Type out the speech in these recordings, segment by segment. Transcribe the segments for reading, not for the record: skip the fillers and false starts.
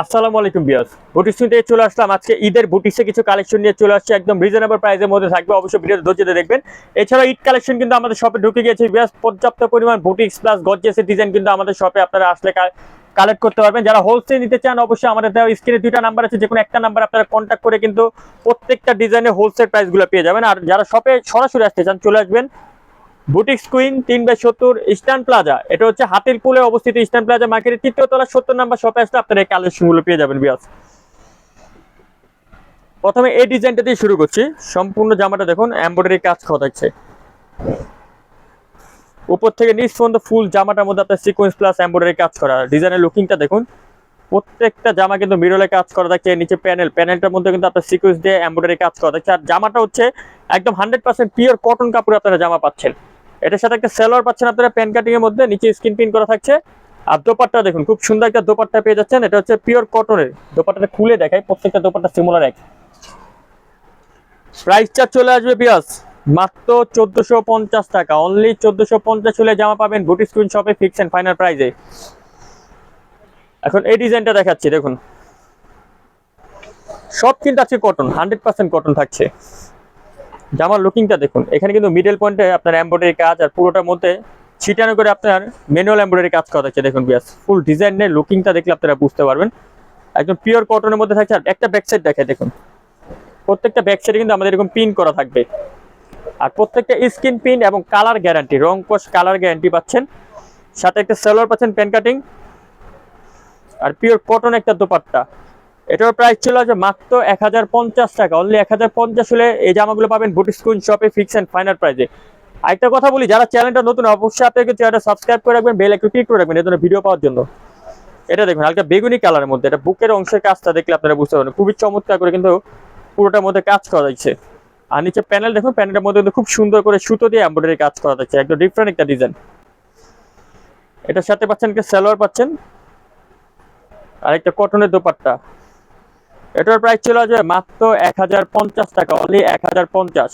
আসসালামু আলাইকুম বিয়াস। বুটিক্স থেকে চলে আসলাম আজকে ঈদের বুটিক্সে কিছু কালেকশন নিয়ে চলে আসছে, একদম রিজনেবল প্রাইসের মধ্যে থাকবে। অবশ্যই ভিডিওতে ধৈর্য ধরে দেখবেন। এছাড়া ঈদ কালেকশন কিন্তু আমাদের শপে ঢুকে গিয়েছে বিয়াস। পর্যাপ্ত পরিমাণ বুটিক্স প্লাস গর্জিয়াসের ডিজাইন কিন্তু আমাদের শপে আপনারা আসলে কালেক্ট করতে পারবেন। যারা হোলসেল নিতে চান অবশ্যই আমাদের দেওয়া স্ক্রিনে দুইটা নাম্বার আছে, যে কোনো একটা নাম্বার আপনারা কন্ট্যাক্ট করে কিন্তু প্রত্যেকটা ডিজাইনের হোলসেল প্রাইসগুলো পেয়ে যাবেন। আর যারা শপে সরাসরি আসতে চান চলে আসবেন বুটিক্স কুইন 3/70 ইস্টার্ন প্লাজা। এটা হচ্ছে হাতিরপুলে অবস্থিত ইস্টার্ন প্লাজা মার্কেটের তৃতীয় তলা 70 নাম্বার শপে আসলে আপনারা এই কালেকশনগুলো পেয়ে যাবেন বিয়াস। প্রথমে এই ডিজাইনটা দিয়ে শুরু করছি। সম্পূর্ণ জামাটা দেখুন এমব্রয়ডারি কাজ করা থাকছে, উপর থেকে নিচ পর্যন্ত ফুল জামাটার মধ্যে আপনার সিকোয়েন্স প্লাস এমব্রয়ডারি কাজ করা। ডিজাইনের লুকিংটা দেখুন, প্রত্যেকটা জামা কিন্তু মিরলে কাজ করা থাকছে। নিচে প্যানেলটার মধ্যে কিন্তু আপনার সিকোয়েন্স দিয়ে এমব্রয়ডারি কাজ করা থাকছে। আর জামাটা হচ্ছে একদম 100% পিওর কটন কাপড়ে আপনারা জামা পাচ্ছেন। এটার সাথে একটা সেলোয়ার পাচ্ছেন আপনারা প্যান কাটিং এর মধ্যে, নিচে স্কিন প্রিন্ট করা থাকছে। আর দোপাট্টা দেখুন, খুব সুন্দর একটা দোপাট্টা পেয়ে যাচ্ছেন। এটা হচ্ছে পিওর কটনের দোপাট্টাটা, খুলে দেখায় প্রত্যেকটা দোপাট্টা সিমিলার এক। প্রাইসটা চলে আসবে পিয়াস মাত্র 1450 টাকা। অনলি 1450 হলে জামা পাবেন বুটিক্স কুইন শপে, ফিক্স এন্ড ফাইনাল প্রাইসে। এখন এই ডিজাইনটা দেখাচ্ছি দেখুন, সব কিন্তু আছে কটন, 100% কটন থাকছে। জামার লুকিংটা দেখুন, এখানে কিন্তু মিডল পয়েন্টে আপনার এমব্রয়ডারি কাজ, আর পুরোটার মধ্যে ছিটানো করে আপনার ম্যানুয়াল এমব্রয়ডারি কাজ করা থাকছে। দেখুন বিয়াস, ফুল ডিজাইনের লুকিংটা দেখলে আপনারা বুঝতে পারবেন একদম পিওর কটনের মধ্যে থাকছে। আর একটা ব্যাক সাইড দেখে দেখুন, প্রত্যেকটা ব্যাক সাইডে কিন্তু আমাদের এরকম পিন করা থাকবে। আর প্রত্যেকটা স্কিন পিন এবং কালার গ্যারান্টি, রং কোশ কালার গ্যারান্টি পাচ্ছেন। সাথে একটা সেলোয়ার পাচ্ছেন প্যান কাটিং, আর পিওর কটন একটা দোপাট্টা। এটার প্রাইস ছিল যে মাত্র 1050 টাকা। অনলি 1050 হলে এই জামাগুলো পাবেন বুটিক্স কুইন শপে, ফিক্স এন্ড ফাইনাল প্রাইসে। আরেকটা কথা বলি, যারা চ্যানেলটা নতুন অবশ্যই আপনাকে চ্যানেলটা সাবস্ক্রাইব করে রাখবেন, বেল আইকন ক্লিক করে রাখবেন এই ধরনের ভিডিও পাওয়ার জন্য। এটা দেখুন হালকা বেগুনি কালারের মধ্যে, এটা বুকের অংশের কাজটা দেখলে আপনারা বুঝতে পারবেন, খুবই চমৎকার করে কিন্তু পুরোটার মধ্যে কাজ করা যাচ্ছে। আর নিচে প্যানেল দেখুন, প্যানেলের মধ্যে কিন্তু খুব সুন্দর করে সুতো দিয়ে এমব্রয়ডারি কাজ করা যাচ্ছে, একদম ডিফারেন্ট একটা ডিজাইন। এটার সাথে পাচ্ছেন একটা সালোয়ার পাচ্ছেন, আর একটা কটনের দোপাট্টা। এটার প্রাইস ছিল যে মাত্র 1050 টাকা। অনলি 1050।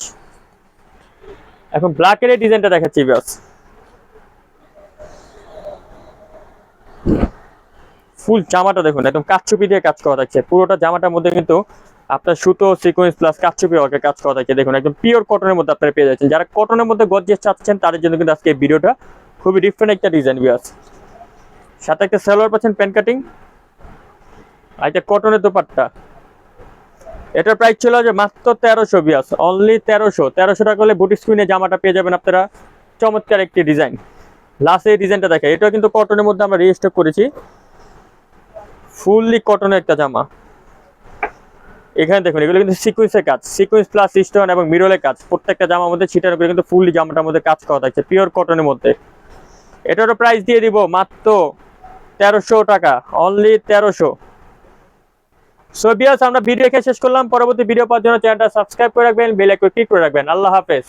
এখন ব্ল্যাকের এই ডিজাইনটা দেখাচ্ছি বাস। ফুল জামাটা দেখুন একদম কাচ্চুপি দিয়ে কাজ করা থাকছে। পুরোটা জামাটার মধ্যে কিন্তু আপনার সুতো সিকোয়েন্স প্লাস কাচ্চুপি ওয়ার্কে কাজ করা থাকছে। দেখুন একদম পিওর কটনের মধ্যে আপনারা পেয়ে যাচ্ছেন। যারা কটনের মধ্যে গর্জিয়াস চাচ্ছেন তাদের জন্য কিন্তু আজকে এই ভিডিওটা খুবই ডিফারেন্ট একটা ডিজাইন বিয়াস। সাথে একটা সালোয়ার পাচ্ছেন প্যান কাটিং, আর একটা কটনের দোপাট্টা। এটার প্রাইস ছিল যে মাত্র 1300 বিয়াস। অনলি 1300 টাকা হলে বুটিক্স কুইনে জামাটা পেয়ে যাবেন আপনারা। চমৎকার একটি ডিজাইন। লাস্ট এই ডিজাইনটা দেখে, এটাও কিন্তু কটনের মধ্যে আমরা রিস্টক করেছি, ফুললি কটনের একটা জামা। এখানে দেখুন এগুলো কিন্তু সিকোয়েন্সের কাজ, সিকোয়েন্স প্লাস স্টোন এবং মিররের কাজ। প্রত্যেকটা জামার মধ্যে ছিটানো করে কিন্তু ফুললি জামাটার মধ্যে কাজ করা থাকছে পিওর কটনের মধ্যে। এটারও প্রাইস দিয়ে দিব মাত্র 1300 টাকা। অনলি 1300। সো বিয়াস, আমরা ভিডিও শেষ করলাম। পরবর্তী ভিডিও পাওয়ার জন্য চ্যানেলটা সাবস্ক্রাইব করে রাখবেন, বেল আইকন ক্লিক করে রাখবেন। আল্লাহ হাফেজ।